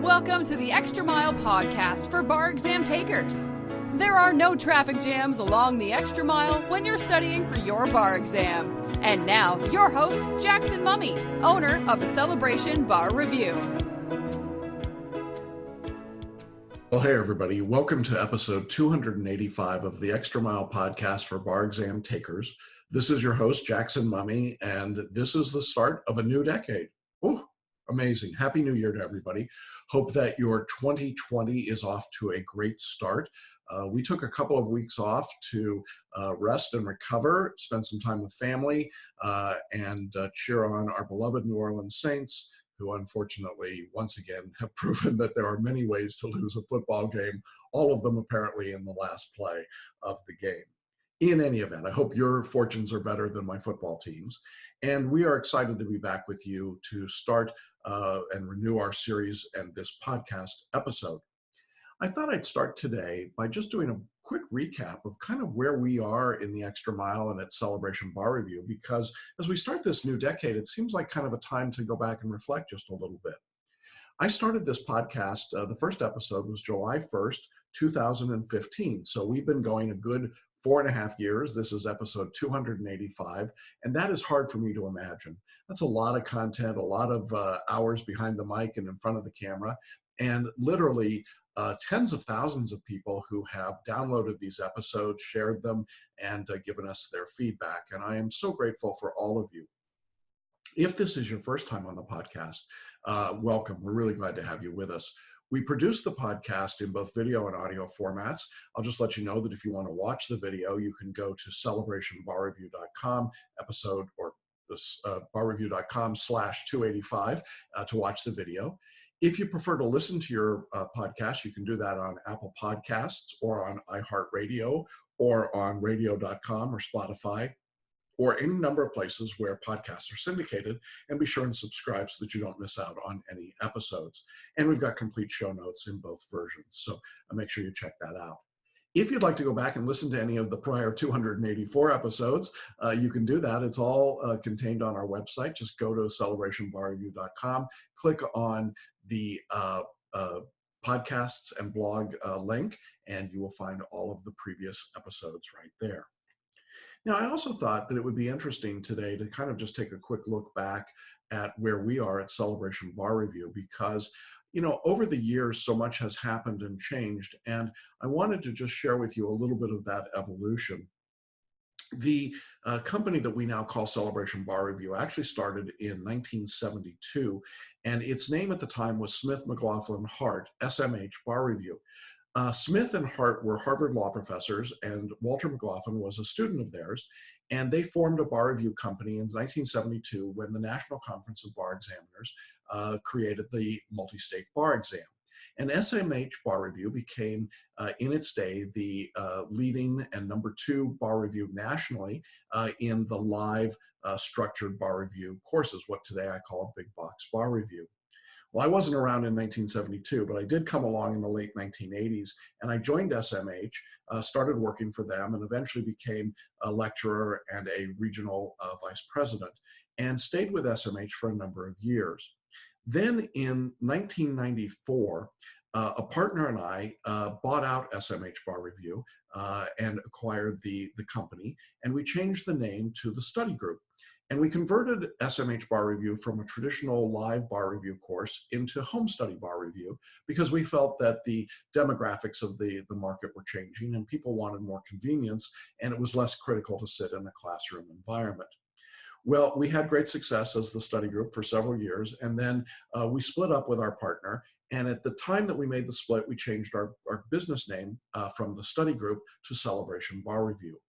Welcome to the Extra Mile podcast for bar exam takers. There are no traffic jams along the extra mile when you're studying for your bar exam. And now, your host, Jackson Mummy, owner of the Celebration Bar Review. Well, hey, everybody. Welcome to episode 285 of the Extra Mile podcast for bar exam takers. This is your host, Jackson Mummy, and this is the start of a new decade. Ooh, amazing. Happy New Year to everybody. Hope that your 2020 is off to a great start. We took a couple of weeks off to rest and recover, spend some time with family, and cheer on our beloved New Orleans Saints, who unfortunately, once again, have proven that there are many ways to lose a football game, all of them apparently in the last play of the game. In any event, I hope your fortunes are better than my football team's. And we are excited to be back with you to start and renew our series and this podcast episode. I thought I'd start today by just doing a quick recap of kind of where we are in the Extra Mile and at Celebration Bar Review, because as we start this new decade, it seems like kind of a time to go back and reflect just a little bit. I started this podcast, the first episode was July 1st, 2015. So we've been going a good 4.5 years. This is episode 285, and that is hard for me to imagine. That's a lot of content, a lot of hours behind the mic and in front of the camera, and literally tens of thousands of people who have downloaded these episodes, shared them, and given us their feedback. And I am so grateful for all of you. If this is your first time on the podcast, welcome. We're really glad to have you with us. We produce the podcast in both video and audio formats. I'll just let you know that if you want to watch the video, you can go to celebrationbarreview.com episode or barreview.com/285 to watch the video. If you prefer to listen to your podcast, you can do that on Apple Podcasts or on iHeartRadio or on radio.com or Spotify, or any number of places where podcasts are syndicated, and be sure and subscribe so that you don't miss out on any episodes. And we've got complete show notes in both versions, so make sure you check that out. If you'd like to go back and listen to any of the prior 284 episodes, you can do that. It's all contained on our website. Just go to celebrationbarreview.com, click on the podcasts and blog link, and you will find all of the previous episodes right there. Now, I also thought that it would be interesting today to kind of just take a quick look back at where we are at Celebration Bar Review, because, you know, over the years, so much has happened and changed, and I wanted to just share with you a little bit of that evolution. The company that we now call Celebration Bar Review actually started in 1972, and its name at the time was Smith McLaughlin Hart, SMH Bar Review. Smith and Hart were Harvard law professors, and Walter McLaughlin was a student of theirs, and they formed a bar review company in 1972 when the National Conference of Bar Examiners created the multi-state bar exam. And SMH Bar Review became, in its day, the leading and #2 bar review nationally in the live structured bar review courses, what today I call a big box bar review. Well, I wasn't around in 1972, but I did come along in the late 1980s, and I joined SMH, started working for them, and eventually became a lecturer and a regional vice president, and stayed with SMH for a number of years. Then in 1994, a partner and I bought out SMH Bar Review and acquired the company, and we changed the name to the Study Group. And we converted SMH Bar Review from a traditional live bar review course into home study bar review, because we felt that the demographics of the market were changing and people wanted more convenience, and it was less critical to sit in a classroom environment. Well, we had great success as the Study Group for several years, and then we split up with our partner. And at the time that we made the split, we changed our business name from the Study Group to Celebration Bar Review.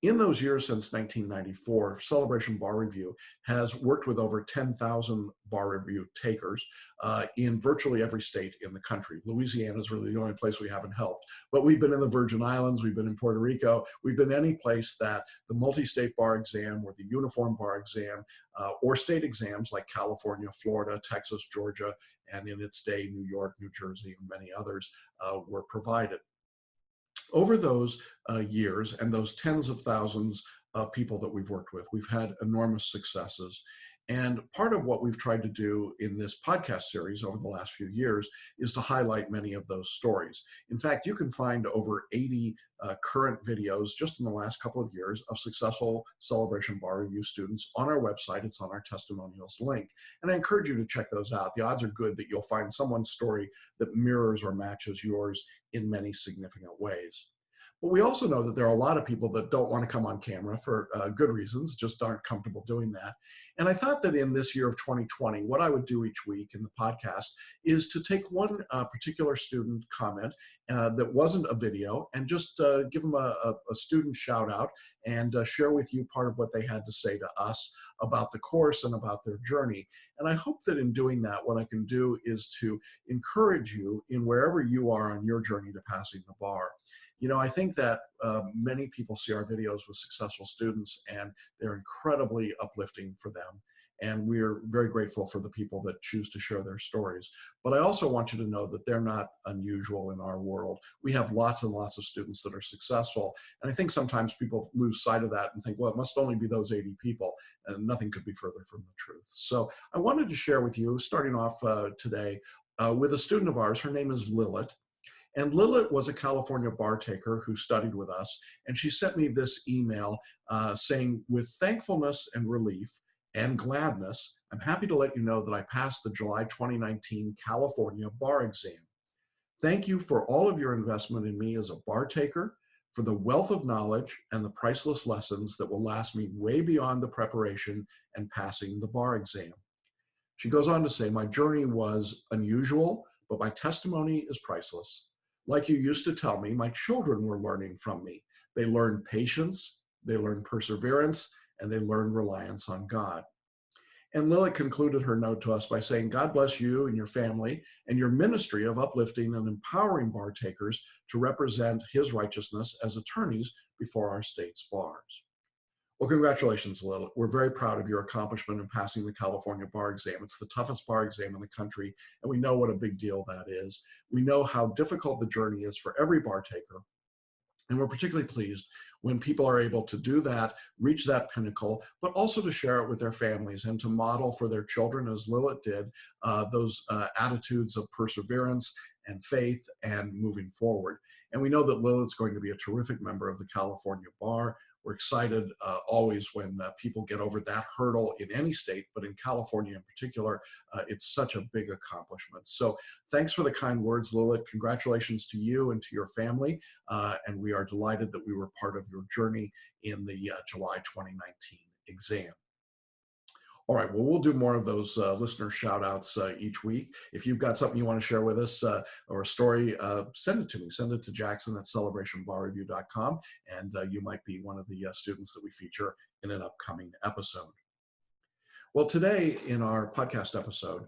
In those years since 1994, Celebration Bar Review has worked with over 10,000 bar review takers in virtually every state in the country. Louisiana is really the only place we haven't helped, but we've been in the Virgin Islands, we've been in Puerto Rico, we've been any place that the multi-state bar exam or the uniform bar exam or state exams like California, Florida, Texas, Georgia, and in its day, New York, New Jersey, and many others were provided. Over those years and those tens of thousands of people that we've worked with, we've had enormous successes. And part of what we've tried to do in this podcast series over the last few years is to highlight many of those stories. In fact, you can find over 80 current videos just in the last couple of years of successful Celebration Bar Review students on our website. It's on our testimonials link. And I encourage you to check those out. The odds are good that you'll find someone's story that mirrors or matches yours in many significant ways. But we also know that there are a lot of people that don't want to come on camera for good reasons, just aren't comfortable doing that. And I thought that in this year of 2020, what I would do each week in the podcast is to take one particular student comment that wasn't a video and just give them a student shout out and share with you part of what they had to say to us about the course and about their journey. And I hope that in doing that, what I can do is to encourage you in wherever you are on your journey to passing the bar. You know, I think that many people see our videos with successful students and they're incredibly uplifting for them. And we're very grateful for the people that choose to share their stories. But I also want you to know that they're not unusual in our world. We have lots and lots of students that are successful. And I think sometimes people lose sight of that and think, well, it must only be those 80 people. And nothing could be further from the truth. So I wanted to share with you, starting off today, with a student of ours. Her name is Lilith. And Lilith was a California bar taker who studied with us. And she sent me this email saying, with thankfulness and relief and gladness, I'm happy to let you know that I passed the July 2019 California bar exam. Thank you for all of your investment in me as a bar taker, for the wealth of knowledge and the priceless lessons that will last me way beyond the preparation and passing the bar exam. She goes on to say, my journey was unusual, but my testimony is priceless. Like you used to tell me, my children were learning from me. They learned patience, they learned perseverance, and they learned reliance on God. And Lilith concluded her note to us by saying, God bless you and your family and your ministry of uplifting and empowering bar takers to represent his righteousness as attorneys before our state's bars. Well, congratulations, Lilith. We're very proud of your accomplishment in passing the California bar exam. It's the toughest bar exam in the country, and we know what a big deal that is. We know how difficult the journey is for every bar taker, and we're particularly pleased when people are able to do that, reach that pinnacle, but also to share it with their families and to model for their children, as Lilith did, those attitudes of perseverance and faith and moving forward. And we know that Lilith's going to be a terrific member of the California bar. We're excited always when people get over that hurdle in any state, but in California in particular, it's such a big accomplishment. So thanks for the kind words, Lilith. Congratulations to you and to your family. And we are delighted that we were part of your journey in the July 2019 exam. All right, well, we'll do more of those listener shout outs each week. If you've got something you want to share with us or a story, send it to me. Send it to jackson@celebrationbarreview.com, and you might be one of the students that we feature in an upcoming episode. Well, today in our podcast episode,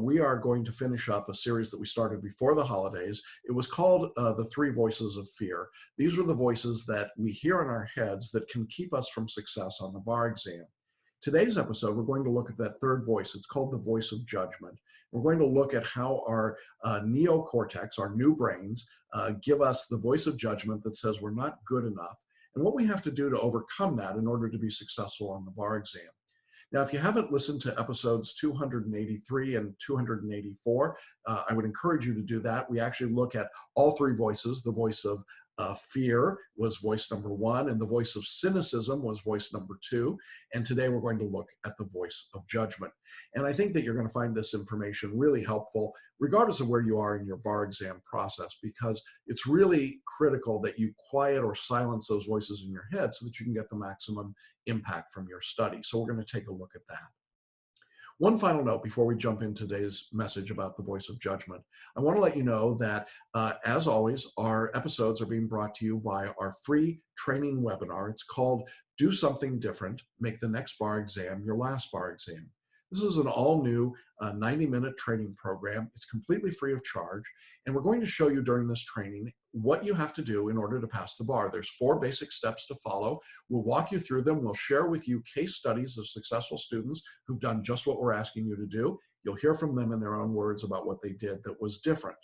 we are going to finish up a series that we started before the holidays. It was called The Three Voices of Fear. These were the voices that we hear in our heads that can keep us from success on the bar exam. Today's episode, we're going to look at that third voice. It's called the voice of judgment. We're going to look at how our neocortex, our new brains, give us the voice of judgment that says we're not good enough, and what we have to do to overcome that in order to be successful on the bar exam. Now, if you haven't listened to episodes 283 and 284, I would encourage you to do that. We actually look at all three voices. The voice of fear was voice number 1, and the voice of cynicism was voice number 2. And today we're going to look at the voice of judgment. And I think that you're going to find this information really helpful, regardless of where you are in your bar exam process, because it's really critical that you quiet or silence those voices in your head so that you can get the maximum impact from your study. So we're going to take a look at that. One final note before we jump into today's message about the voice of judgment. I want to let you know that, as always, our episodes are being brought to you by our free training webinar. It's called Do Something Different, Make the Next Bar Exam Your Last Bar Exam. This is an all-new 90-minute training program. It's completely free of charge, and we're going to show you during this training what you have to do in order to pass the bar. There's 4 basic steps to follow. We'll walk you through them. We'll share with you case studies of successful students who've done just what we're asking you to do. You'll hear from them in their own words about what they did that was different.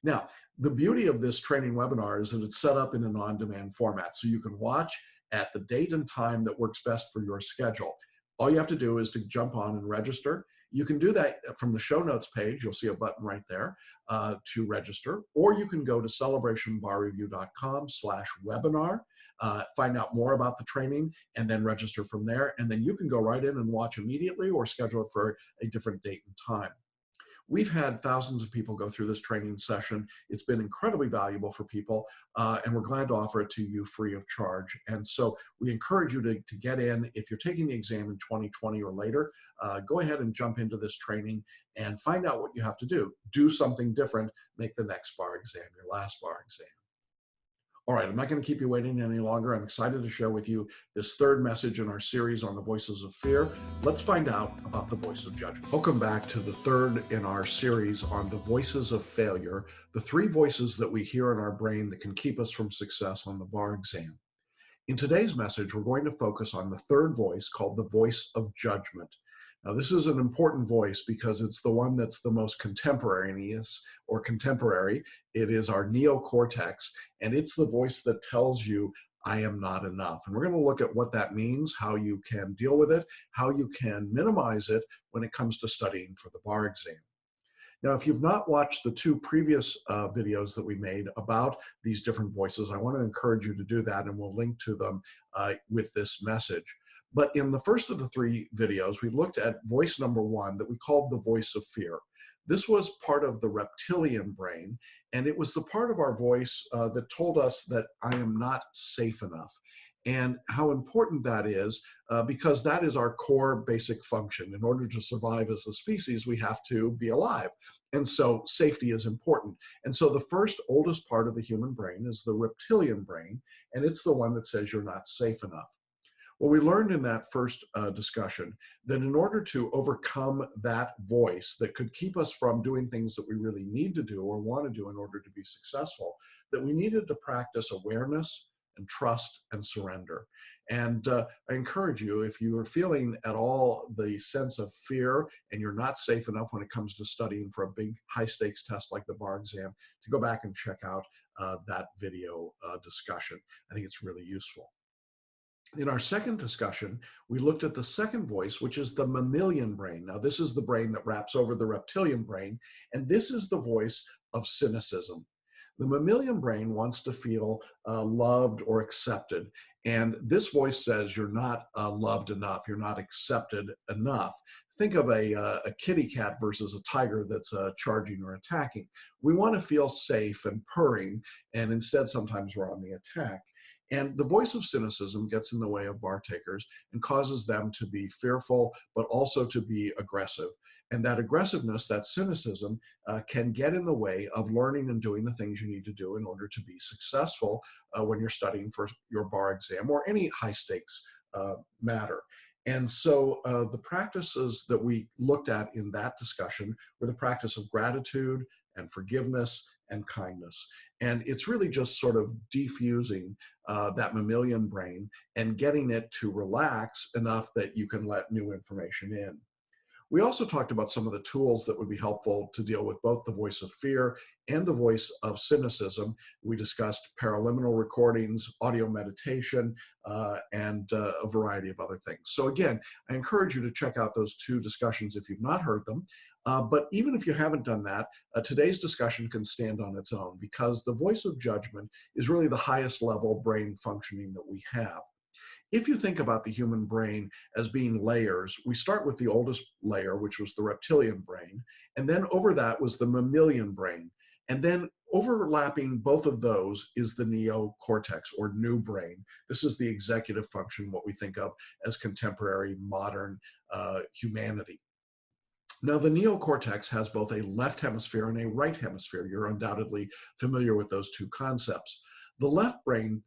Now, the beauty of this training webinar is that it's set up in an on-demand format, so you can watch at the date and time that works best for your schedule. All you have to do is to jump on and register. You can do that from the show notes page. You'll see a button right there to register, or you can go to celebrationbarreview.com/webinar, find out more about the training, and then register from there. And then you can go right in and watch immediately or schedule it for a different date and time. We've had thousands of people go through this training session. It's been incredibly valuable for people, and we're glad to offer it to you free of charge. And so we encourage you to get in. If you're taking the exam in 2020 or later, go ahead and jump into this training and find out what you have to do. Do something different. Make the next bar exam your last bar exam. All right, I'm not going to keep you waiting any longer. I'm excited to share with you this third message in our series on the voices of fear. Let's find out about the voice of judgment. Welcome back to the third in our series on the voices of failure, the three voices that we hear in our brain that can keep us from success on the bar exam. In today's message, we're going to focus on the third voice called the voice of judgment. Now, this is an important voice because it's the one that's the most contemporaneous or contemporary. It is our neocortex, and it's the voice that tells you, I am not enough. And we're going to look at what that means, how you can deal with it, how you can minimize it when it comes to studying for the bar exam. Now, if you've not watched the two previous videos that we made about these different voices, I want to encourage you to do that, and we'll link to them with this message. But in the first of the three videos, we looked at voice number one that we called the voice of fear. This was part of the reptilian brain, and it was the part of our voice that told us that I am not safe enough. And how important that is, because that is our core basic function. In order to survive as a species, we have to be alive. And so safety is important. And so the first oldest part of the human brain is the reptilian brain, and it's the one that says you're not safe enough. Well, we learned in that first discussion that in order to overcome that voice that could keep us from doing things that we really need to do or want to do in order to be successful, that we needed to practice awareness and trust and surrender. And I encourage you, if you are feeling at all the sense of fear and you're not safe enough when it comes to studying for a big high stakes test like the bar exam, to go back and check out that video discussion. I think it's really useful. In our second discussion, we looked at the second voice, which is the mammalian brain. Now, this is the brain that wraps over the reptilian brain, and this is the voice of cynicism. The mammalian brain wants to feel loved or accepted, and this voice says you're not loved enough, you're not accepted enough. Think of a kitty cat versus a tiger that's charging or attacking. We want to feel safe and purring, and instead sometimes we're on the attack. And the voice of cynicism gets in the way of bar takers and causes them to be fearful, but also to be aggressive. And that aggressiveness, that cynicism, can get in the way of learning and doing the things you need to do in order to be successful when you're studying for your bar exam or any high stakes matter. And so the practices that we looked at in that discussion were the practice of gratitude and forgiveness and kindness. And it's really just sort of defusing that mammalian brain and getting it to relax enough that you can let new information in. We also talked about some of the tools that would be helpful to deal with both the voice of fear and the voice of cynicism. We discussed paraliminal recordings, audio meditation, and a variety of other things. So again, I encourage you to check out those two discussions if you've not heard them. But even if you haven't done that, today's discussion can stand on its own because the voice of judgment is really the highest level brain functioning that we have. If you think about the human brain as being layers, we start with the oldest layer, which was the reptilian brain, and then over that was the mammalian brain. And then overlapping both of those is the neocortex or new brain. This is the executive function, what we think of as contemporary modern humanity. Now, the neocortex has both a left hemisphere and a right hemisphere. You're undoubtedly familiar with those two concepts. The left brain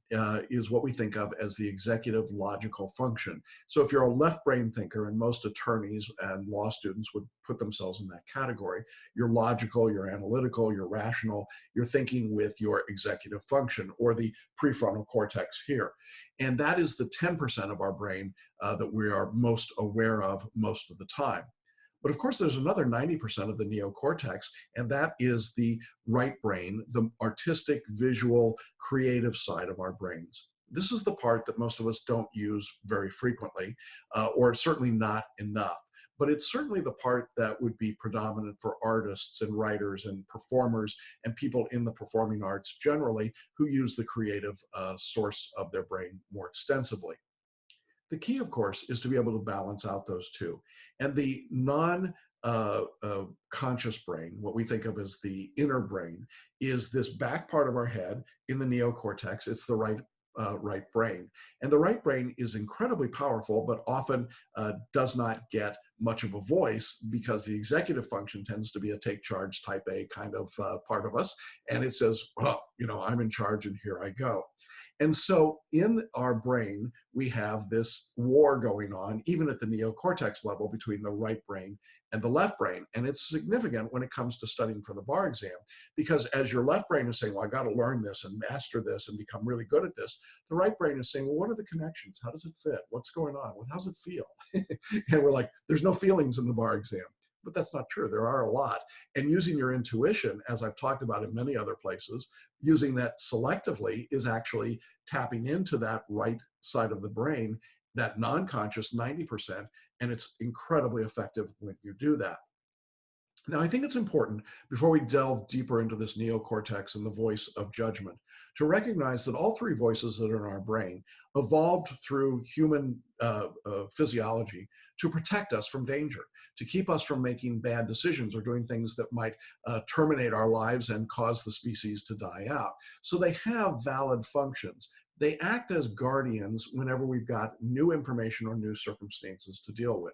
is what we think of as the executive logical function. So if you're a left brain thinker, and most attorneys and law students would put themselves in that category, you're logical, you're analytical, you're rational, you're thinking with your executive function or the prefrontal cortex here. And that is the 10% of our brain that we are most aware of most of the time. But of course, there's another 90% of the neocortex, and that is the right brain, the artistic, visual, creative side of our brains. this is the part that most of us don't use very frequently, or certainly not enough. But it's certainly the part that would be predominant for artists and writers and performers and people in the performing arts generally who use the creative source of their brain more extensively. The key, of course, is to be able to balance out those two. And the conscious brain, what we think of as the inner brain, is this back part of our head in the neocortex. It's the right brain. And the right brain is incredibly powerful, but often does not get much of a voice because the executive function tends to be a take charge type A kind of part of us. And it says, well, I'm in charge and here I go. And so in our brain, we have this war going on, even at the neocortex level, between the right brain and the left brain. And it's significant when it comes to studying for the bar exam, because as your left brain is saying, well, I got to learn this and master this and become really good at this, the right brain is saying, well, what are the connections? How does it fit? What's going on? How does it feel? And we're like, there's no feelings in the bar exam. But that's not true. There are a lot. And using your intuition, as I've talked about in many other places, using that selectively is actually tapping into that right side of the brain, that non-conscious 90%, and it's incredibly effective when you do that. Now, I think it's important, before we delve deeper into this neocortex and the voice of judgment, to recognize that all three voices that are in our brain evolved through human physiology to protect us from danger, to keep us from making bad decisions or doing things that might terminate our lives and cause the species to die out. So they have valid functions. They act as guardians whenever we've got new information or new circumstances to deal with.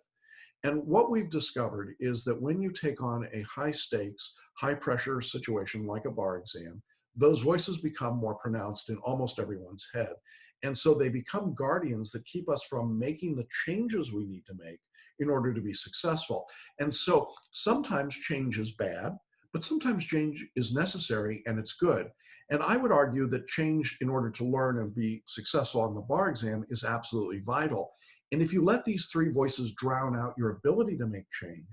And what we've discovered is that when you take on a high stakes, high pressure situation like a bar exam, those voices become more pronounced in almost everyone's head. And so they become guardians that keep us from making the changes we need to make in order to be successful. And so sometimes change is bad, but sometimes change is necessary and it's good. And I would argue that change in order to learn and be successful on the bar exam is absolutely vital. And if you let these three voices drown out your ability to make change,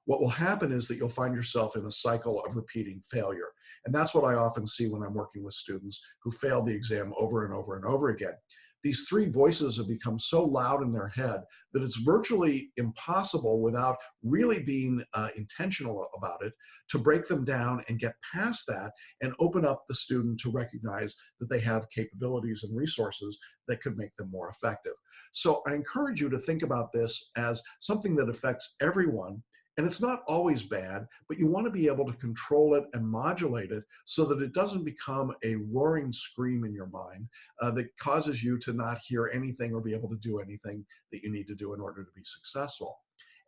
what will happen is that you'll find yourself in a cycle of repeating failure. And that's what I often see when I'm working with students who fail the exam over and over and over again. These three voices have become so loud in their head that it's virtually impossible, without really being intentional about it, to break them down and get past that and open up the student to recognize that they have capabilities and resources that could make them more effective. So I encourage you to think about this as something that affects everyone. And it's not always bad, but you want to be able to control it and modulate it so that it doesn't become a roaring scream in your mind that causes you to not hear anything or be able to do anything that you need to do in order to be successful.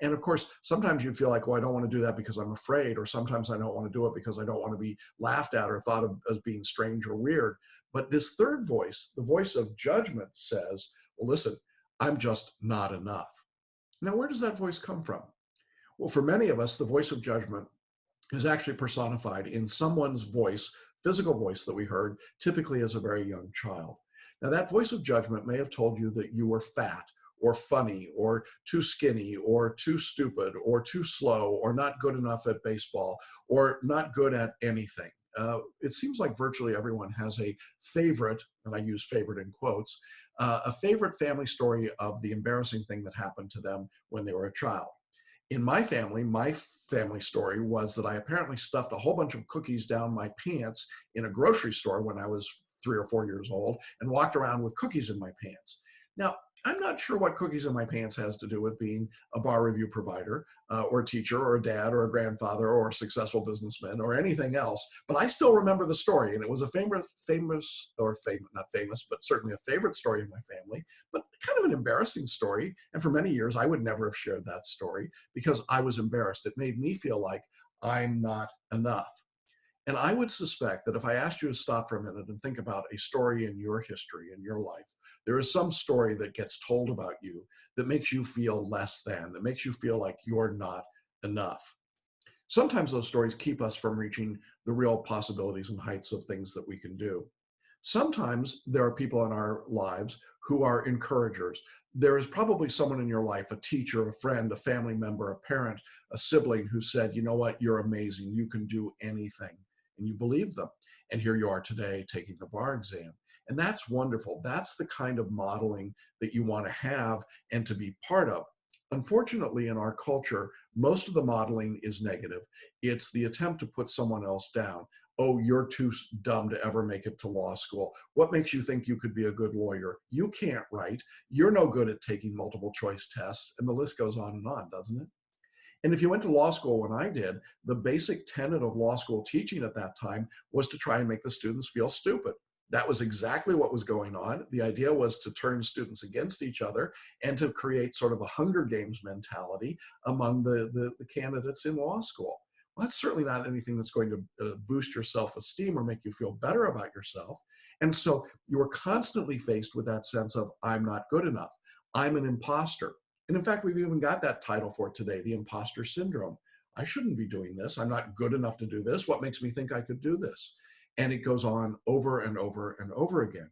And of course, sometimes you feel like, well, I don't want to do that because I'm afraid, or sometimes I don't want to do it because I don't want to be laughed at or thought of as being strange or weird. But this third voice, the voice of judgment, says, well, listen, I'm just not enough. Now, where does that voice come from? Well, for many of us, the voice of judgment is actually personified in someone's voice, physical voice that we heard, typically as a very young child. Now, that voice of judgment may have told you that you were fat or funny or too skinny or too stupid or too slow or not good enough at baseball or not good at anything. It seems like virtually everyone has a favorite, and I use favorite in quotes, a favorite family story of the embarrassing thing that happened to them when they were a child. In my family story was that I apparently stuffed a whole bunch of cookies down my pants in a grocery store when I was 3 or 4 years old and walked around with cookies in my pants. Now, I'm not sure what cookies in my pants has to do with being a bar review provider or a teacher or a dad or a grandfather or a successful businessman or anything else, but I still remember the story, and it was a not famous, but certainly a favorite story in my family, but kind of an embarrassing story. And for many years, I would never have shared that story because I was embarrassed. It made me feel like I'm not enough. And I would suspect that if I asked you to stop for a minute and think about a story in your history, in your life, there is some story that gets told about you that makes you feel less than, that makes you feel like you're not enough. Sometimes those stories keep us from reaching the real possibilities and heights of things that we can do. Sometimes there are people in our lives who are encouragers. There is probably someone in your life, a teacher, a friend, a family member, a parent, a sibling who said, you know what, you're amazing, you can do anything. And you believe them. And here you are today taking the bar exam. And that's wonderful. That's the kind of modeling that you want to have and to be part of. Unfortunately, in our culture, most of the modeling is negative. It's the attempt to put someone else down. Oh, you're too dumb to ever make it to law school. What makes you think you could be a good lawyer? You can't write. You're no good at taking multiple choice tests. And the list goes on, doesn't it? And if you went to law school when I did, the basic tenet of law school teaching at that time was to try and make the students feel stupid. That was exactly what was going on. The idea was to turn students against each other and to create sort of a Hunger Games mentality among the candidates in law school. Well, that's certainly not anything that's going to boost your self-esteem or make you feel better about yourself. And so you are constantly faced with that sense of, I'm not good enough. I'm an imposter. And in fact, we've even got that title for today, the imposter syndrome. I shouldn't be doing this. I'm not good enough to do this. What makes me think I could do this? And it goes on over and over and over again.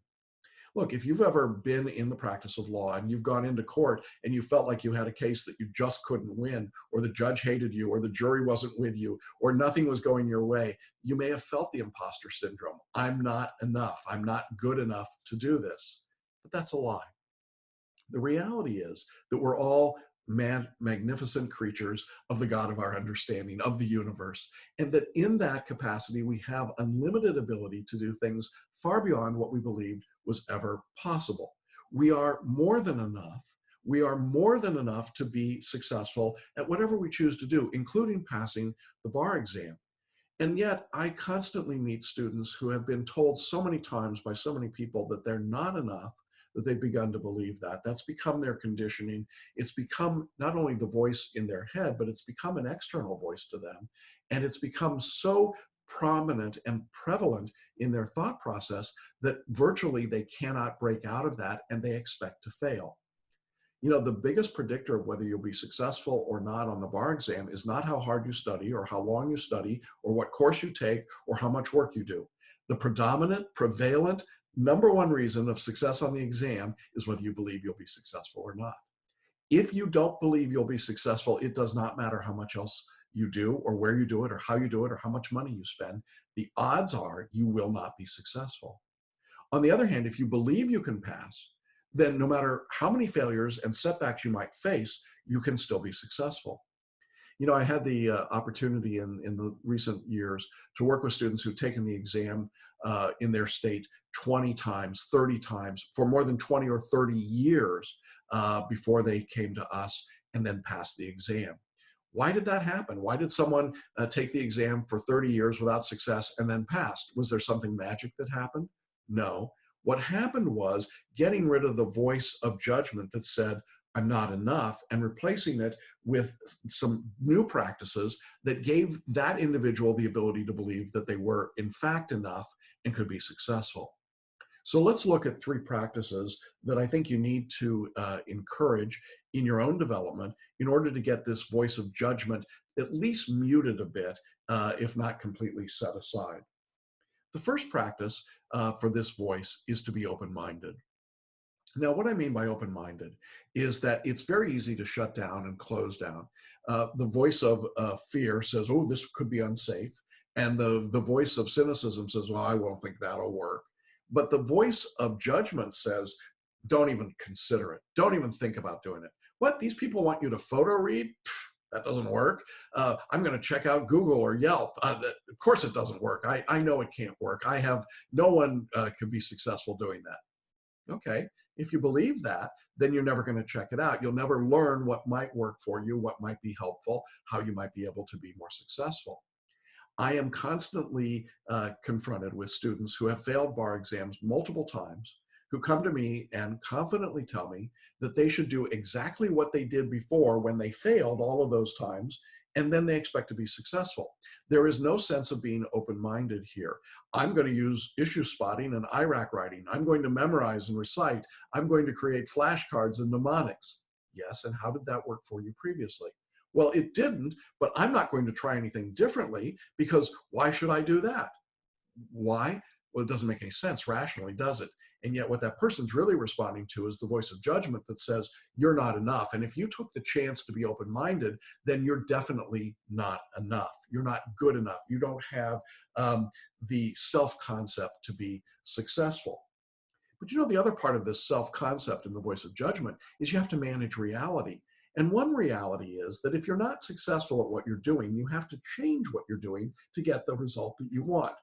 Look, if you've ever been in the practice of law and you've gone into court and you felt like you had a case that you just couldn't win, or the judge hated you, or the jury wasn't with you, or nothing was going your way, you may have felt the imposter syndrome. I'm not enough. I'm not good enough to do this. But that's a lie. The reality is that we're all magnificent creatures of the God of our understanding, of the universe, and that in that capacity we have unlimited ability to do things far beyond what we believed was ever possible. We are more than enough. We are more than enough to be successful at whatever we choose to do, including passing the bar exam. And yet I constantly meet students who have been told so many times by so many people that they're not enough, that they've begun to believe that. That's become their conditioning. It's become not only the voice in their head, but it's become an external voice to them. And it's become so prominent and prevalent in their thought process that virtually they cannot break out of that, and they expect to fail. You know, the biggest predictor of whether you'll be successful or not on the bar exam is not how hard you study or how long you study or what course you take or how much work you do. The prevalent, number one reason of success on the exam is whether you believe you'll be successful or not. If you don't believe you'll be successful, it does not matter how much else you do or where you do it or how you do it or how much money you spend. The odds are you will not be successful. On the other hand, if you believe you can pass, then no matter how many failures and setbacks you might face, you can still be successful. You know, I had the opportunity in the recent years to work with students who've taken the exam in their state 20 times, 30 times, for more than 20 or 30 years before they came to us and then passed the exam. Why did that happen? Why did someone take the exam for 30 years without success and then passed? Was there something magic that happened? No. What happened was getting rid of the voice of judgment that said, I'm not enough, and replacing it with some new practices that gave that individual the ability to believe that they were in fact enough and could be successful. So let's look at 3 practices that I think you need to encourage in your own development in order to get this voice of judgment at least muted a bit, if not completely set aside. The first practice for this voice is to be open-minded. Now, what I mean by open-minded is that it's very easy to shut down and close down. The voice of fear says, oh, this could be unsafe. And the voice of cynicism says, well, I won't think that'll work. But the voice of judgment says, don't even consider it. Don't even think about doing it. What? These people want you to photo read? That doesn't work. I'm going to check out Google or Yelp. Of course it doesn't work. I know it can't work. No one could be successful doing that. Okay. If you believe that, then you're never going to check it out. You'll never learn what might work for you, what might be helpful, how you might be able to be more successful. I am constantly confronted with students who have failed bar exams multiple times, who come to me and confidently tell me that they should do exactly what they did before when they failed all of those times, and then they expect to be successful. There is no sense of being open-minded here. I'm going to use issue spotting and IRAC writing. I'm going to memorize and recite. I'm going to create flashcards and mnemonics. Yes, and how did that work for you previously? Well, it didn't, but I'm not going to try anything differently, because why should I do that? Why? Well, it doesn't make any sense rationally, does it? And yet what that person's really responding to is the voice of judgment that says, you're not enough. And if you took the chance to be open-minded, then you're definitely not enough. You're not good enough. You don't have the self-concept to be successful. But you know, the other part of this self-concept in the voice of judgment is you have to manage reality. And one reality is that if you're not successful at what you're doing, you have to change what you're doing to get the result that you want.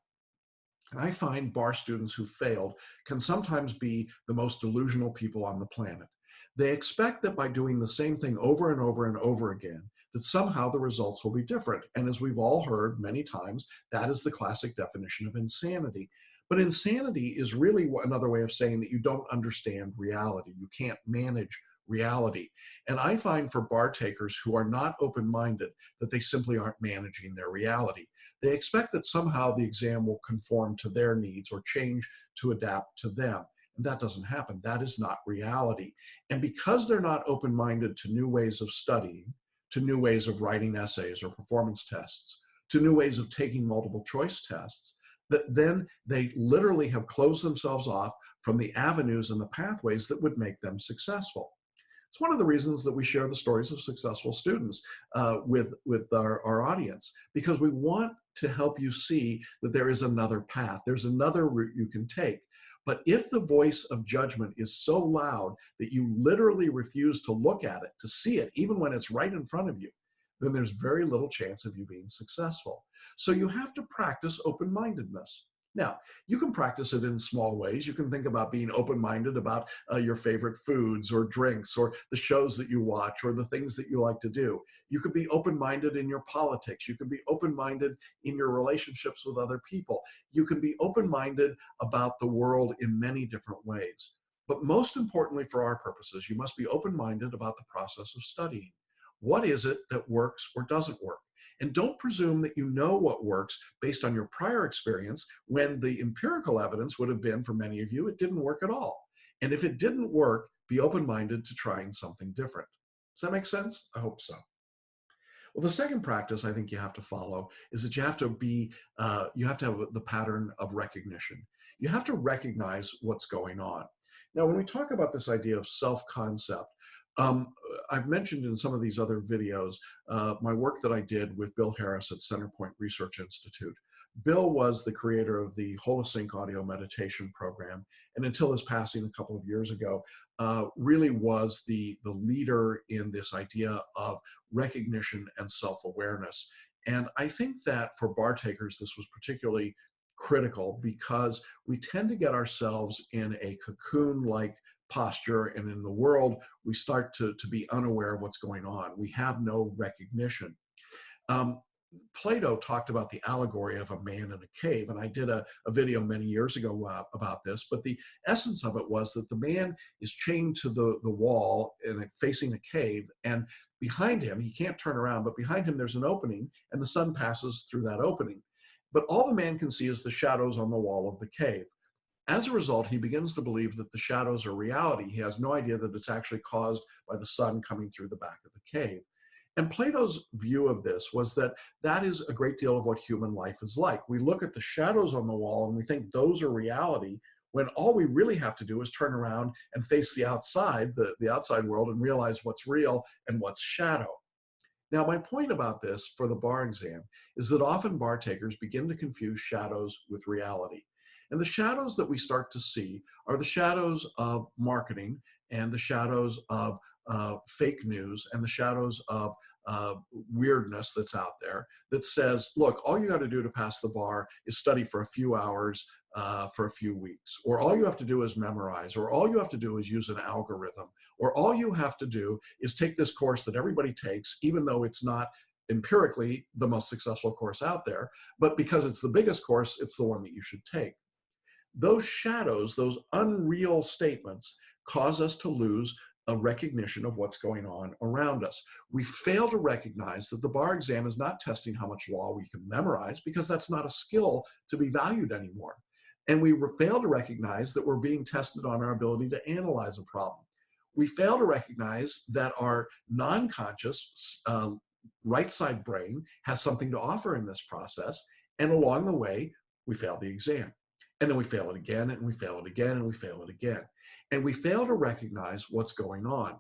And I find bar students who failed can sometimes be the most delusional people on the planet. They expect that by doing the same thing over and over and over again, that somehow the results will be different. And as we've all heard many times, that is the classic definition of insanity. But insanity is really another way of saying that you don't understand reality. You can't manage reality. And I find for bar takers who are not open-minded that they simply aren't managing their reality. They expect that somehow the exam will conform to their needs or change to adapt to them. And that doesn't happen. That is not reality. And because they're not open-minded to new ways of studying, to new ways of writing essays or performance tests, to new ways of taking multiple choice tests, that then they literally have closed themselves off from the avenues and the pathways that would make them successful. It's one of the reasons that we share the stories of successful students with our audience, because we want to help you see that there is another path. There's another route you can take. But if the voice of judgment is so loud that you literally refuse to look at it, to see it, even when it's right in front of you, then there's very little chance of you being successful. So you have to practice open-mindedness. Now, you can practice it in small ways. You can think about being open-minded about your favorite foods or drinks or the shows that you watch or the things that you like to do. You could be open-minded in your politics. You can be open-minded in your relationships with other people. You can be open-minded about the world in many different ways. But most importantly for our purposes, you must be open-minded about the process of studying. What is it that works or doesn't work? And don't presume that you know what works based on your prior experience, when the empirical evidence would have been, for many of you, it didn't work at all. And if it didn't work, be open-minded to trying something different. Does that make sense? I hope so. Well, the second practice I think you have to follow is that you have to have the pattern of recognition. You have to recognize what's going on. Now, when we talk about this idea of self-concept, I've mentioned in some of these other videos my work that I did with Bill Harris at Centerpoint Research Institute. Bill was the creator of the Holosync audio meditation program, and until his passing a couple of years ago, really was the leader in this idea of recognition and self-awareness. And I think that for bar takers, this was particularly critical because we tend to get ourselves in a cocoon-like posture, and in the world, we start to be unaware of what's going on. We have no recognition. Plato talked about the allegory of a man in a cave, and I did a video many years ago about this, but the essence of it was that the man is chained to the wall and facing a cave, and behind him, he can't turn around, but behind him there's an opening, and the sun passes through that opening. But all the man can see is the shadows on the wall of the cave. As a result, he begins to believe that the shadows are reality. He has no idea that it's actually caused by the sun coming through the back of the cave. And Plato's view of this was that that is a great deal of what human life is like. We look at the shadows on the wall and we think those are reality, when all we really have to do is turn around and face the outside, the outside world, and realize what's real and what's shadow. Now, my point about this for the bar exam is that often bar takers begin to confuse shadows with reality. And the shadows that we start to see are the shadows of marketing and the shadows of fake news and the shadows of weirdness that's out there that says, look, all you got to do to pass the bar is study for a few hours for a few weeks, or all you have to do is memorize, or all you have to do is use an algorithm, or all you have to do is take this course that everybody takes, even though it's not empirically the most successful course out there, but because it's the biggest course, it's the one that you should take. Those shadows, those unreal statements, cause us to lose a recognition of what's going on around us. We fail to recognize that the bar exam is not testing how much law we can memorize, because that's not a skill to be valued anymore. And we fail to recognize that we're being tested on our ability to analyze a problem. We fail to recognize that our non-conscious right side brain has something to offer in this process. And along the way, we fail the exam. And then we fail it again, and we fail it again, and we fail it again. And we fail to recognize what's going on.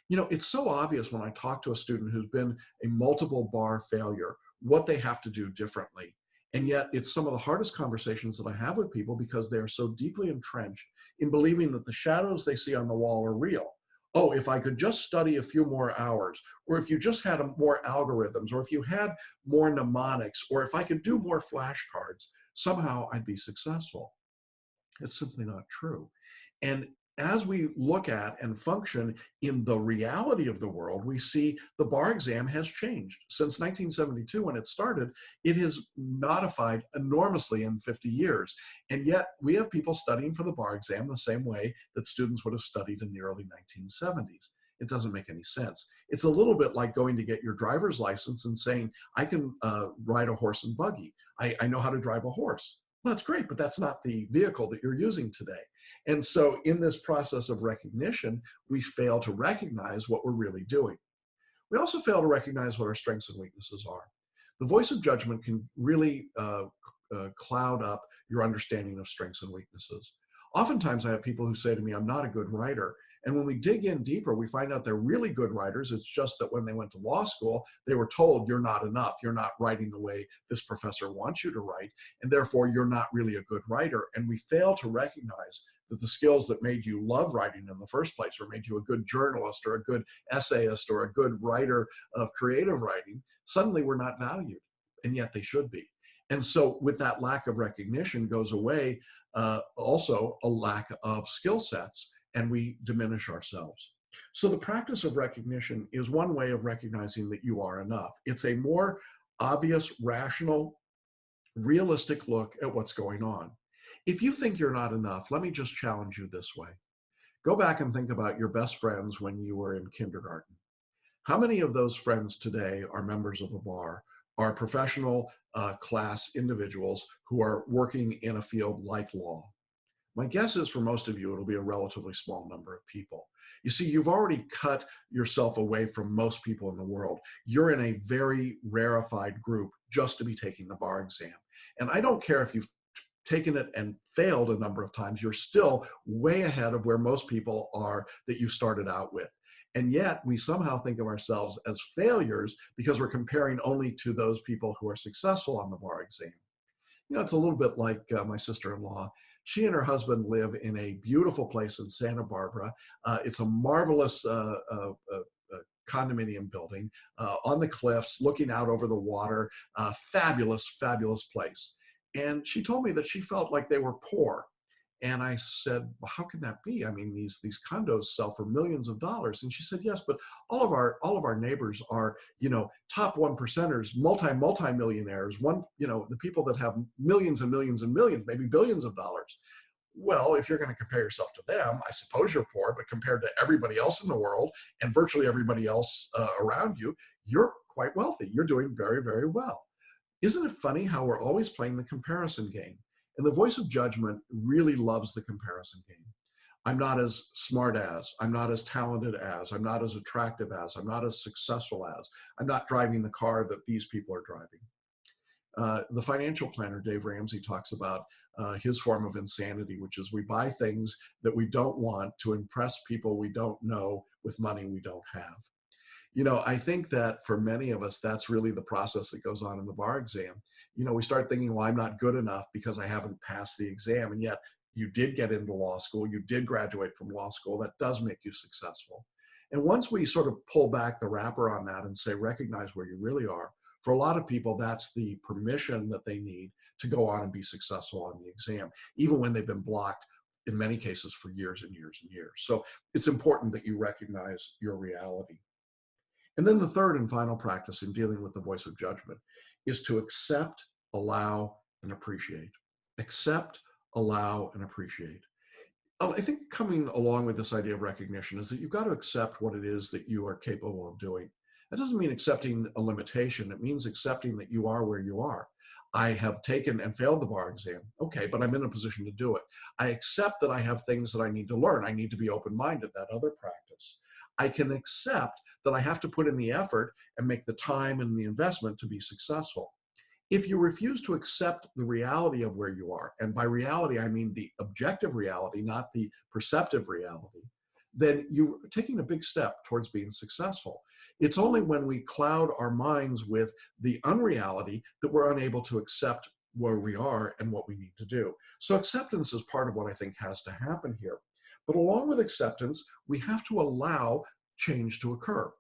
You know, it's so obvious when I talk to a student who's been a multiple bar failure, what they have to do differently. And yet it's some of the hardest conversations that I have with people because they are so deeply entrenched in believing that the shadows they see on the wall are real. Oh, if I could just study a few more hours, or if you just had more algorithms, or if you had more mnemonics, or if I could do more flashcards, somehow I'd be successful. It's simply not true. And as we look at and function in the reality of the world, we see the bar exam has changed. Since 1972, when it started, it has modified enormously in 50 years. And yet we have people studying for the bar exam the same way that students would have studied in the early 1970s. It doesn't make any sense. It's a little bit like going to get your driver's license and saying, I can ride a horse and buggy. I know how to drive a horse. Well, that's great, but that's not the vehicle that you're using today. And so in this process of recognition, we fail to recognize what we're really doing. We also fail to recognize what our strengths and weaknesses are. The voice of judgment can really cloud up your understanding of strengths and weaknesses. Oftentimes I have people who say to me, I'm not a good writer. And when we dig in deeper, we find out they're really good writers. It's just that when they went to law school, they were told you're not enough. You're not writing the way this professor wants you to write. And therefore, you're not really a good writer. And we fail to recognize that the skills that made you love writing in the first place, or made you a good journalist or a good essayist or a good writer of creative writing, suddenly were not valued. And yet they should be. And so with that lack of recognition goes away also a lack of skill sets, and we diminish ourselves. So the practice of recognition is one way of recognizing that you are enough. It's a more obvious, rational, realistic look at what's going on. If you think you're not enough, let me just challenge you this way. Go back and think about your best friends when you were in kindergarten. How many of those friends today are members of a bar, are professional class individuals who are working in a field like law? My guess is for most of you, it'll be a relatively small number of people. You see, you've already cut yourself away from most people in the world. You're in a very rarefied group just to be taking the bar exam. And I don't care if you've taken it and failed a number of times, you're still way ahead of where most people are that you started out with. And yet we somehow think of ourselves as failures because we're comparing only to those people who are successful on the bar exam. You know, it's a little bit like my sister-in-law. She and her husband live in a beautiful place in Santa Barbara. It's a marvelous condominium building on the cliffs, looking out over the water. Fabulous, fabulous place. And she told me that she felt like they were poor. And I said, well, how can that be? I mean, these condos sell for millions of dollars. And she said, yes, but all of our neighbors are, you know, top 1%ers, multi-millionaires, the people that have millions and millions and millions, maybe billions of dollars. Well, if you're going to compare yourself to them, I suppose you're poor, but compared to everybody else in the world and virtually everybody else around you, you're quite wealthy. You're doing very, very well. Isn't it funny how we're always playing the comparison game? And the voice of judgment really loves the comparison game. I'm not as smart as, I'm not as talented as, I'm not as attractive as, I'm not as successful as, I'm not driving the car that these people are driving. The financial planner, Dave Ramsey, talks about his form of insanity, which is we buy things that we don't want to impress people we don't know with money we don't have. You know, I think that for many of us, that's really the process that goes on in the bar exam. You know, we start thinking, well, I'm not good enough because I haven't passed the exam. And yet you did get into law school. You did graduate from law school. That does make you successful. And once we sort of pull back the wrapper on that and say, recognize where you really are, for a lot of people, that's the permission that they need to go on and be successful on the exam, even when they've been blocked in many cases for years and years and years. So it's important that you recognize your reality. And then the third and final practice in dealing with the voice of judgment is to accept, allow, and appreciate. Accept, allow, and appreciate. I think coming along with this idea of recognition is that you've got to accept what it is that you are capable of doing. That doesn't mean accepting a limitation. It means accepting that you are where you are. I have taken and failed the bar exam. Okay, but I'm in a position to do it. I accept that I have things that I need to learn. I need to be open-minded, that other practice. I can accept that I have to put in the effort and make the time and the investment to be successful. If you refuse to accept the reality of where you are, and by reality, I mean the objective reality, not the perceptive reality, then you're taking a big step towards being successful. It's only when we cloud our minds with the unreality that we're unable to accept where we are and what we need to do. So acceptance is part of what I think has to happen here. But along with acceptance, we have to allow change to occur.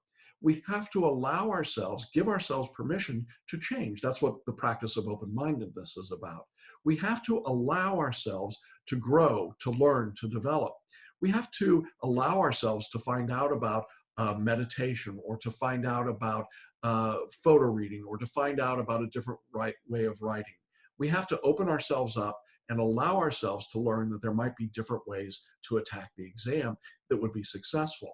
We have to allow ourselves, give ourselves permission to change. That's what the practice of open-mindedness is about. We have to allow ourselves to grow, to learn, to develop. We have to allow ourselves to find out about meditation, or to find out about photo reading, or to find out about a different way of writing. We have to open ourselves up and allow ourselves to learn that there might be different ways to attack the exam that would be successful.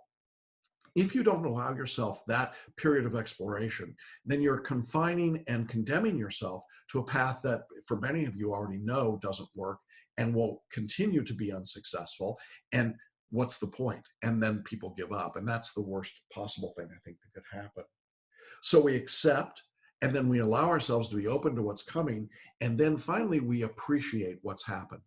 If you don't allow yourself that period of exploration, then you're confining and condemning yourself to a path that, for many of you already know, doesn't work and will continue to be unsuccessful. And what's the point? And then people give up. And that's the worst possible thing I think that could happen. So we accept, and then we allow ourselves to be open to what's coming. And then finally, we appreciate what's happened.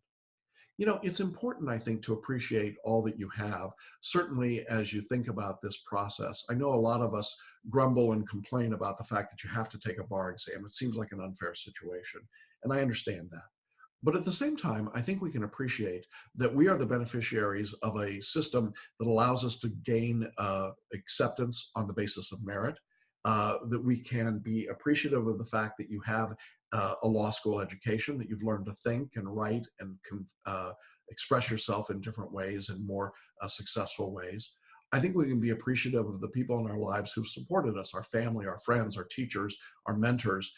You know, it's important, I think, to appreciate all that you have, certainly as you think about this process. I know a lot of us grumble and complain about the fact that you have to take a bar exam. It seems like an unfair situation, and I understand that. But at the same time, I think we can appreciate that we are the beneficiaries of a system that allows us to gain acceptance on the basis of merit, that we can be appreciative of the fact that you have a law school education, that you've learned to think and write and can express yourself in different ways and more successful ways. I think we can be appreciative of the people in our lives who've supported us, our family, our friends, our teachers, our mentors,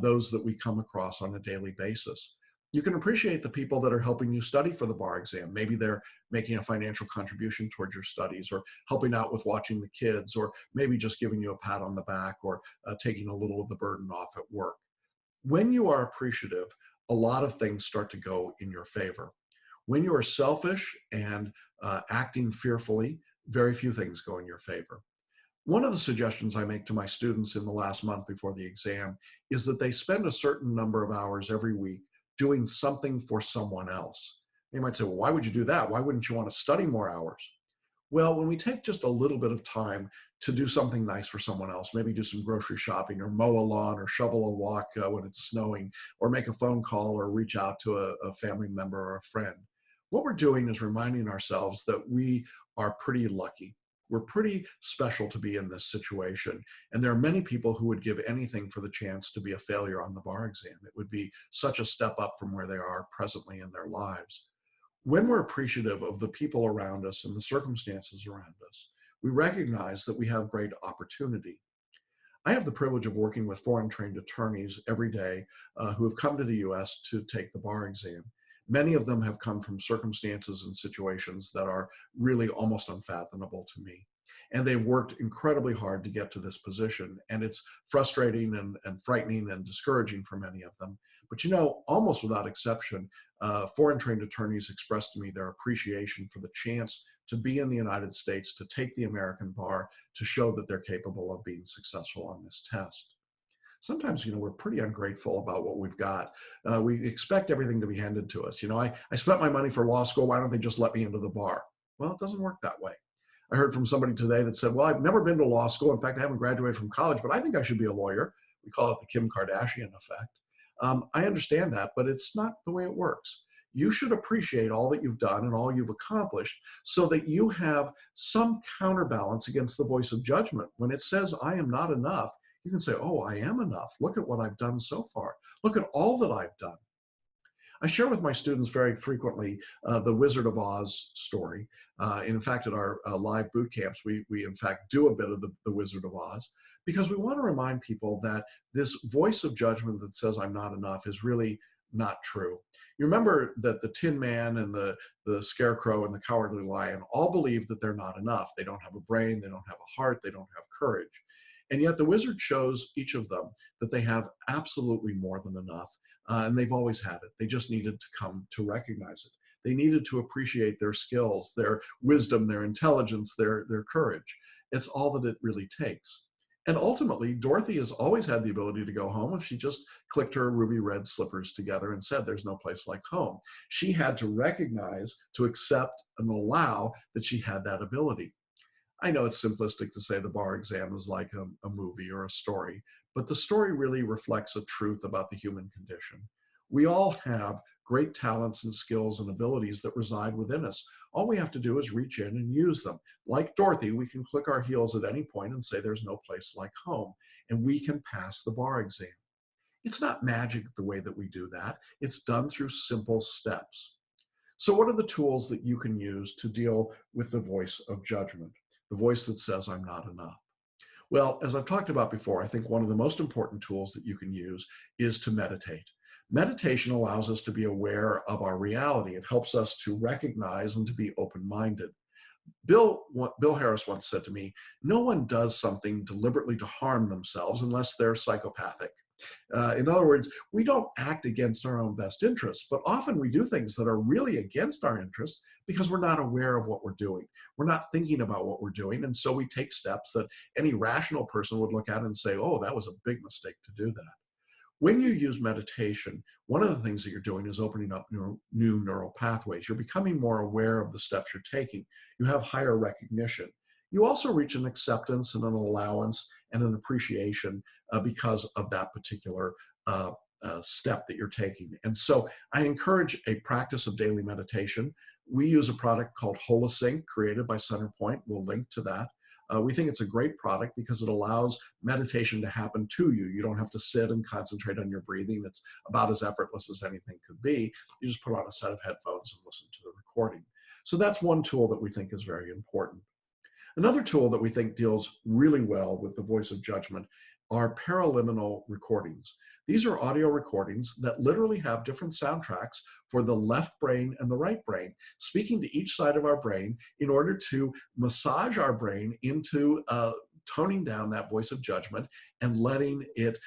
those that we come across on a daily basis. You can appreciate the people that are helping you study for the bar exam. Maybe they're making a financial contribution towards your studies, or helping out with watching the kids, or maybe just giving you a pat on the back, or taking a little of the burden off at work. When you are appreciative, a lot of things start to go in your favor. When you are selfish and acting fearfully, very few things go in your favor. One of the suggestions I make to my students in the last month before the exam is that they spend a certain number of hours every week doing something for someone else. They might say, well, why would you do that? Why wouldn't you want to study more hours? Well, when we take just a little bit of time to do something nice for someone else, maybe do some grocery shopping, or mow a lawn, or shovel a walk when it's snowing, or make a phone call, or reach out to a family member or a friend, what we're doing is reminding ourselves that we are pretty lucky. We're pretty special to be in this situation. And there are many people who would give anything for the chance to be a failure on the bar exam. It would be such a step up from where they are presently in their lives. When we're appreciative of the people around us and the circumstances around us, we recognize that we have great opportunity. I have the privilege of working with foreign trained attorneys every day who have come to the US to take the bar exam. Many of them have come from circumstances and situations that are really almost unfathomable to me. And they've worked incredibly hard to get to this position. And it's frustrating and frightening and discouraging for many of them. But you know, almost without exception, foreign trained attorneys expressed to me their appreciation for the chance to be in the United States, to take the American bar, to show that they're capable of being successful on this test. Sometimes, you know, we're pretty ungrateful about what we've got. We expect everything to be handed to us. You know, I spent my money for law school. Why don't they just let me into the bar? Well, it doesn't work that way. I heard from somebody today that said, well, I've never been to law school. In fact, I haven't graduated from college, but I think I should be a lawyer. We call it the Kim Kardashian effect. I understand that, but it's not the way it works. You should appreciate all that you've done and all you've accomplished so that you have some counterbalance against the voice of judgment. When it says, I am not enough, you can say, oh, I am enough. Look at what I've done so far. Look at all that I've done. I share with my students very frequently the Wizard of Oz story. In fact, at our live boot camps, we in fact do a bit of the Wizard of Oz, because we want to remind people that this voice of judgment that says I'm not enough is really not true. You remember that the Tin Man and the Scarecrow and the Cowardly Lion all believe that they're not enough. They don't have a brain, they don't have a heart, they don't have courage. And yet the wizard shows each of them that they have absolutely more than enough. And they've always had it. They just needed to come to recognize it. They needed to appreciate their skills, their wisdom, their intelligence, their courage. It's all that it really takes. And ultimately, Dorothy has always had the ability to go home if she just clicked her ruby red slippers together and said, there's no place like home. She had to recognize, to accept, and allow that she had that ability. I know it's simplistic to say the bar exam is like a movie or a story, but the story really reflects a truth about the human condition. We all have great talents and skills and abilities that reside within us. All we have to do is reach in and use them. Like Dorothy, we can click our heels at any point and say there's no place like home, and we can pass the bar exam. It's not magic the way that we do that. It's done through simple steps. So what are the tools that you can use to deal with the voice of judgment, the voice that says I'm not enough? Well, as I've talked about before, I think one of the most important tools that you can use is to meditate. Meditation allows us to be aware of our reality. It helps us to recognize and to be open-minded. Bill Harris once said to me, no one does something deliberately to harm themselves unless they're psychopathic. In other words, we don't act against our own best interests, but often we do things that are really against our interests because we're not aware of what we're doing. We're not thinking about what we're doing, and so we take steps that any rational person would look at and say, oh, that was a big mistake to do that. When you use meditation, one of the things that you're doing is opening up new neural pathways. You're becoming more aware of the steps you're taking. You have higher recognition. You also reach an acceptance and an allowance and an appreciation because of that particular step that you're taking. And so I encourage a practice of daily meditation. We use a product called Holosync, created by Centerpoint. We'll link to that. We think it's a great product because it allows meditation to happen to you. You don't have to sit and concentrate on your breathing. It's about as effortless as anything could be. You just put on a set of headphones and listen to the recording. So that's one tool that we think is very important. Another tool that we think deals really well with the voice of judgment are paraliminal recordings. These are audio recordings that literally have different soundtracks for the left brain and the right brain, speaking to each side of our brain in order to massage our brain into toning down that voice of judgment and letting it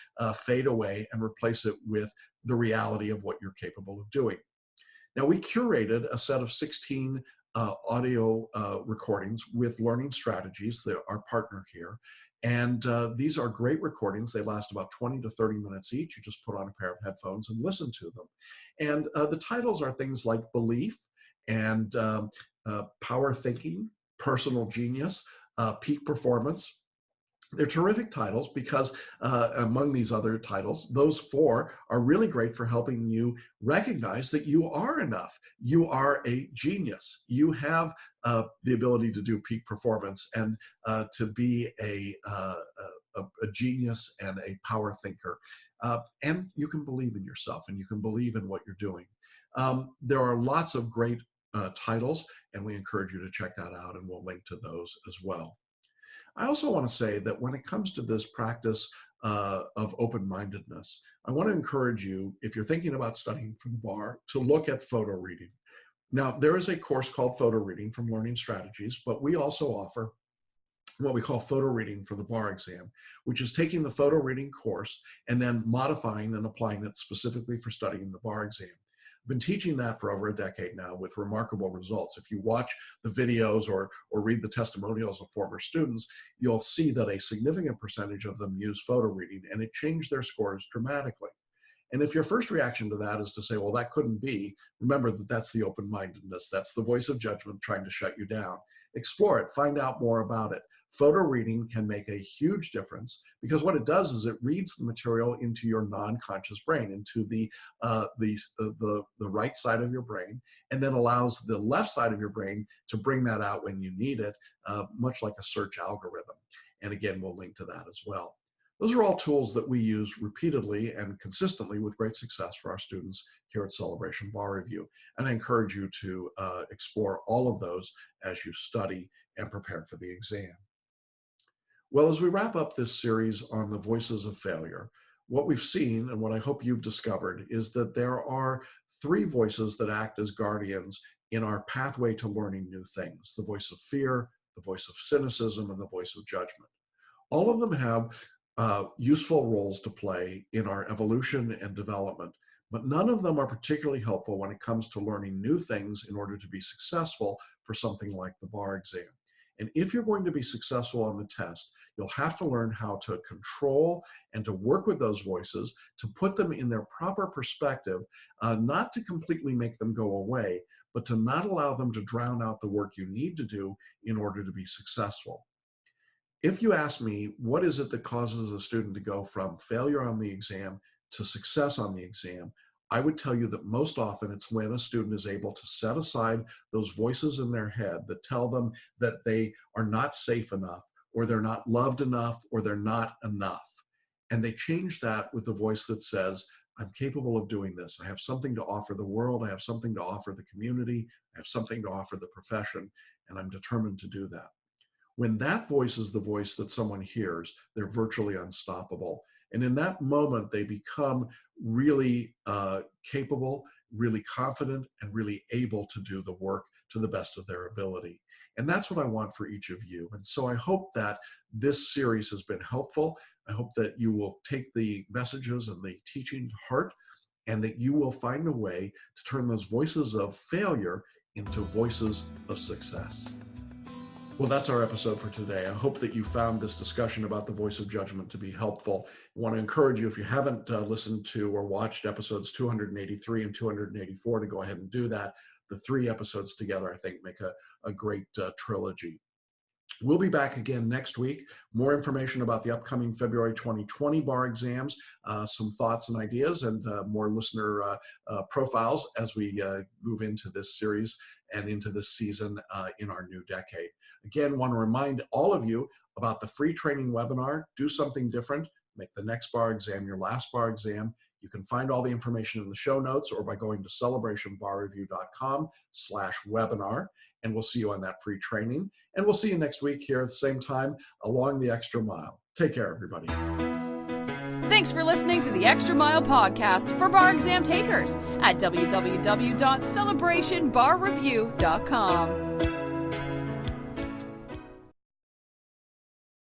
fade away and replace it with the reality of what you're capable of doing. Now, we curated a set of 16 audio recordings with Learning Strategies, our partner here. And these are great recordings. They last about 20 to 30 minutes each. You just put on a pair of headphones and listen to them. And the titles are things like Belief and Power Thinking, Personal Genius, Peak Performance. They're terrific titles because among these other titles, those 4 are really great for helping you recognize that you are enough. You are a genius. You have the ability to do peak performance and to be a genius and a power thinker. And you can believe in yourself and you can believe in what you're doing. There are lots of great titles, and we encourage you to check that out, and we'll link to those as well. I also want to say that when it comes to this practice of open-mindedness, I want to encourage you, if you're thinking about studying for the bar, to look at PhotoReading. Now, there is a course called PhotoReading from Learning Strategies, but we also offer what we call PhotoReading for the bar exam, which is taking the PhotoReading course and then modifying and applying it specifically for studying the bar exam. I've been teaching that for over a decade now with remarkable results. If you watch the videos or read the testimonials of former students, you'll see that a significant percentage of them use PhotoReading, and it changed their scores dramatically. And if your first reaction to that is to say, well, that couldn't be, remember that that's the open-mindedness. That's the voice of judgment trying to shut you down. Explore it, find out more about it. PhotoReading can make a huge difference because what it does is it reads the material into your non-conscious brain, into the right side of your brain, and then allows the left side of your brain to bring that out when you need it, much like a search algorithm. And again, we'll link to that as well. Those are all tools that we use repeatedly and consistently with great success for our students here at Celebration Bar Review. And I encourage you to explore all of those as you study and prepare for the exam. Well, as we wrap up this series on the voices of failure, what we've seen and what I hope you've discovered is that there are 3 voices that act as guardians in our pathway to learning new things: the voice of fear, the voice of cynicism, and the voice of judgment. All of them have useful roles to play in our evolution and development, but none of them are particularly helpful when it comes to learning new things in order to be successful for something like the bar exam. And if you're going to be successful on the test, you'll have to learn how to control and to work with those voices, to put them in their proper perspective, not to completely make them go away, but to not allow them to drown out the work you need to do in order to be successful. If you ask me, what is it that causes a student to go from failure on the exam to success on the exam? I would tell you that most often it's when a student is able to set aside those voices in their head that tell them that they are not safe enough, or they're not loved enough, or they're not enough. And they change that with the voice that says, I'm capable of doing this. I have something to offer the world. I have something to offer the community. I have something to offer the profession, and I'm determined to do that. When that voice is the voice that someone hears, they're virtually unstoppable. And in that moment, they become really capable, really confident, and really able to do the work to the best of their ability. And that's what I want for each of you. And so I hope that this series has been helpful. I hope that you will take the messages and the teaching to heart, and that you will find a way to turn those voices of failure into voices of success. Well, that's our episode for today. I hope that you found this discussion about the voice of judgment to be helpful. I want to encourage you, if you haven't listened to or watched episodes 283 and 284, to go ahead and do that. The 3 episodes together, I think, make a great trilogy. We'll be back again next week. More information about the upcoming February 2020 bar exams, some thoughts and ideas, and more listener profiles as we move into this series and into this season in our new decade. Again, want to remind all of you about the free training webinar, Do Something Different, Make the Next Bar Exam Your Last Bar Exam. You can find all the information in the show notes or by going to celebrationbarreview.com/webinar. And we'll see you on that free training. And we'll see you next week here at the same time along the Extra Mile. Take care, everybody. Thanks for listening to the Extra Mile podcast for bar exam takers at www.celebrationbarreview.com.